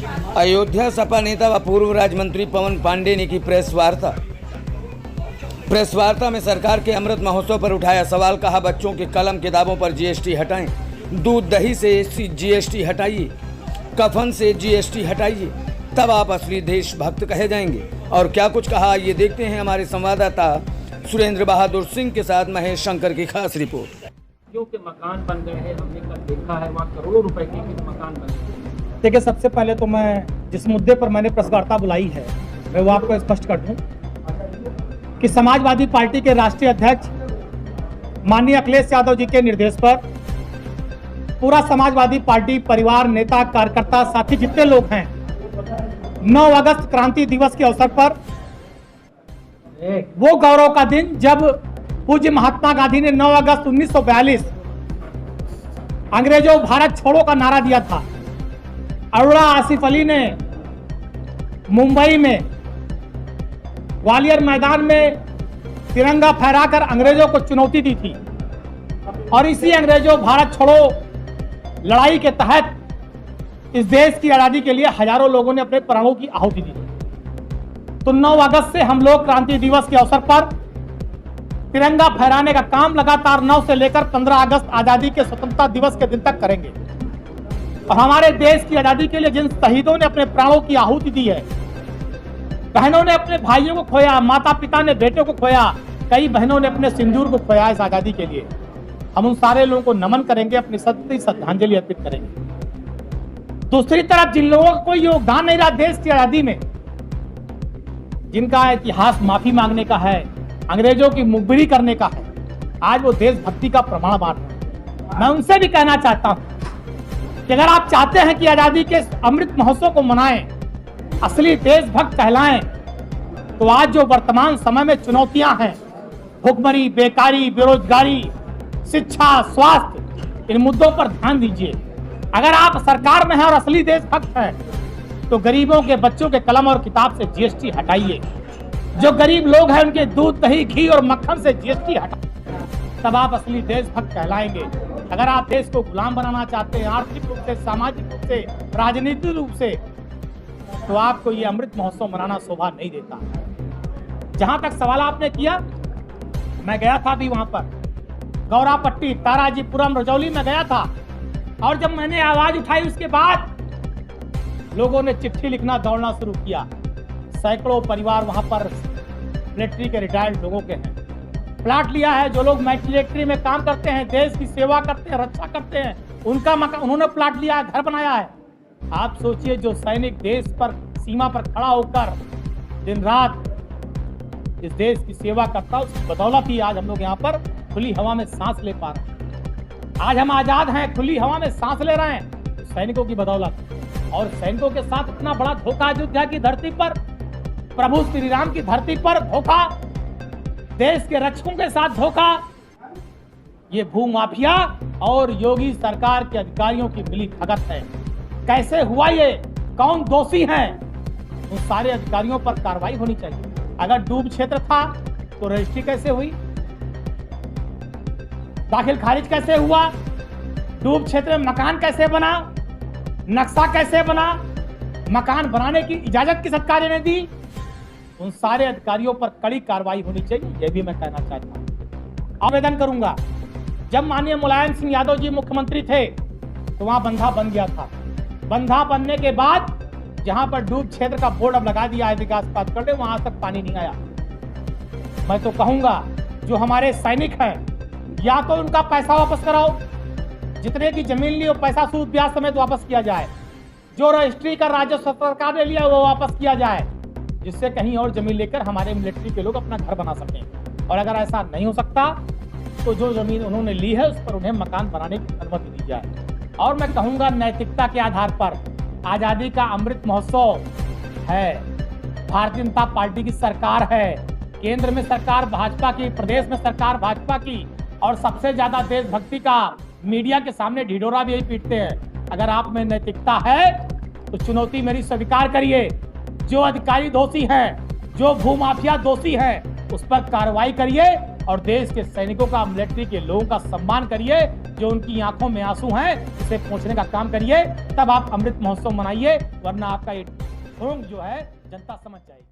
अयोध्या सपा नेता व पूर्व राज्य मंत्री पवन पांडे ने की प्रेस वार्ता में सरकार के अमृत महोत्सव पर उठाया सवाल। कहा, बच्चों के कलम किताबों पर जीएसटी हटाएं, दूध दही से जीएसटी हटाइए, कफन से जीएसटी हटाइए, तब आप असली देशभक्त कहे जाएंगे। और क्या कुछ कहा, ये देखते हैं हमारे संवाददाता सुरेंद्र बहादुर सिंह के साथ महेश शंकर की खास रिपोर्ट। जो कि मकान बन गए हैं, हमने कल देखा है, वहाँ करोड़ों रुपए के मकान बन गए। देखिए, सबसे पहले तो मैं जिस मुद्दे पर मैंने प्रेस वार्ता बुलाई है मैं वो आपको स्पष्ट कर दूं कि समाजवादी पार्टी के राष्ट्रीय अध्यक्ष माननीय अखिलेश यादव जी के निर्देश पर पूरा समाजवादी पार्टी परिवार, नेता, कार्यकर्ता, साथी जितने लोग हैं 9 अगस्त क्रांति दिवस के अवसर पर वो गौरव का दिन जब पूज्य महात्मा गांधी ने 9 अगस्त 1942 अंग्रेजों भारत छोड़ो का नारा दिया था। अरोड़ा आसिफ अली ने मुंबई में ग्वालियर मैदान में तिरंगा फहराकर अंग्रेजों को चुनौती दी थी और इसी अंग्रेजों भारत छोड़ो लड़ाई के तहत इस देश की आजादी के लिए हजारों लोगों ने अपने प्राणों की आहुति दी। तो 9 अगस्त से हम लोग क्रांति दिवस के अवसर पर तिरंगा फहराने का काम लगातार 9 से लेकर 15 अगस्त आजादी के स्वतंत्रता दिवस के दिन तक करेंगे। और हमारे देश की आजादी के लिए जिन शहीदों ने अपने प्राणों की आहुति दी है, बहनों ने अपने भाइयों को खोया, माता पिता ने बेटों को खोया, कई बहनों ने अपने सिंदूर को खोया इस आजादी के लिए, हम उन सारे लोगों को नमन करेंगे, अपनी सच्ची श्रद्धांजलि अर्पित करेंगे। दूसरी तरफ जिन लोगों का कोई योगदान नहीं रहा देश की आजादी में, जिनका इतिहास माफी मांगने का है, अंग्रेजों की मुखबिरी करने का है, आज वो देशभक्ति का प्रमाण बांट रहे हैं। मैं उनसे भी कहना चाहता हूं कि अगर आप चाहते हैं कि आजादी के अमृत महोत्सव को मनाएं, असली देशभक्त कहलाएं, तो आज जो वर्तमान समय में चुनौतियां हैं, भुखमरी, बेकारी, बेरोजगारी, शिक्षा, स्वास्थ्य, इन मुद्दों पर ध्यान दीजिए। अगर आप सरकार में हैं और असली देशभक्त हैं तो गरीबों के बच्चों के कलम और किताब से जीएसटी हटाइए। जो गरीब लोग हैं उनके दूध, दही, घी और मक्खन से जीएसटी हटाइए, तब आप असली देशभक्त कहलाएंगे। अगर आप देश को गुलाम बनाना चाहते हैं, आर्थिक रूप से, सामाजिक रूप से, राजनीतिक रूप से, तो आपको ये अमृत महोत्सव मनाना शोभा नहीं देता। जहां तक सवाल आपने किया, मैं गया था अभी वहां पर गौरापट्टी, ताराजीपुरम, रजौली में गया था और जब मैंने आवाज उठाई उसके बाद लोगों ने चिट्ठी लिखना दौड़ना शुरू किया। सैकड़ों परिवार वहां पर मिलिट्री के रिटायर्ड लोगों के हैं, प्लाट लिया है। जो लोग मिलिट्री में काम करते हैं, देश की सेवा करते हैं, रक्षा करते हैं, उनका मकान उन्होंने प्लाट लिया है, घर बनाया है। आप सोचिए, जो सैनिक देश पर सीमा पर खड़ा होकर दिन रात इस देश की सेवा करता है, उसकी बदौलत ही आज हम लोग यहाँ पर खुली हवा में सांस ले पा रहे हैं। आज हम आजाद हैं, खुली हवा में सांस ले रहे हैं, तो सैनिकों की बदौलत। और सैनिकों के साथ इतना बड़ा धोखा, अयोध्या की धरती पर, प्रभु श्री राम की धरती पर धोखा, देश के रक्षकों के साथ धोखा, ये भूमाफिया और योगी सरकार के अधिकारियों की मिली भगत है। कैसे हुआ ये, कौन दोषी है, उन सारे अधिकारियों पर कार्रवाई होनी चाहिए। अगर डूब क्षेत्र था तो रजिस्ट्री कैसे हुई, दाखिल खारिज कैसे हुआ, डूब क्षेत्र में मकान कैसे बना, नक्शा कैसे बना, मकान बनाने की इजाजत किस अधिकारी ने दी, उन सारे अधिकारियों पर कड़ी कार्रवाई होनी चाहिए, यह भी मैं कहना चाहता हूं। आवेदन करूंगा, जब माननीय मुलायम सिंह यादव जी मुख्यमंत्री थे तो वहां बंधा बन गया था। बंधा बनने के बाद जहां पर डूब क्षेत्र का बोर्ड अब लगा दिया है विकास प्राधिकरण, वहां तक पानी नहीं आया। मैं तो कहूंगा जो हमारे सैनिक हैं, या तो उनका पैसा वापस कराओ, जितने की जमीन ली वो पैसा सूद ब्याज समेत वापस किया जाए, जो रजिस्ट्री का राजस्व सरकार ने लिया वो वापस किया जाए, जिससे कहीं और जमीन लेकर हमारे मिलिट्री के लोग अपना घर बना सकें। और अगर ऐसा नहीं हो सकता तो जो जमीन उन्होंने ली है उस पर उन्हें मकान बनाने की अनुमति दी जाए। और मैं कहूंगा, नैतिकता के आधार पर आजादी का अमृत महोत्सव है, भारतीय जनता पार्टी की सरकार है, केंद्र में सरकार भाजपा की, प्रदेश में सरकार भाजपा की, और सबसे ज्यादा देशभक्ति का मीडिया के सामने ढिढोरा भी यही पीटते हैं। अगर आप में नैतिकता है तो चुनौती मेरी स्वीकार करिए। जो अधिकारी दोषी हैं, जो भूमाफिया दोषी हैं, उस पर कार्रवाई करिए और देश के सैनिकों का, मिलिट्री के लोगों का सम्मान करिए। जो उनकी आंखों में आंसू हैं उसे पोंछने का काम करिए, तब आप अमृत महोत्सव मनाइए, वरना आपका ये ढोंग जो है जनता समझ जाएगी।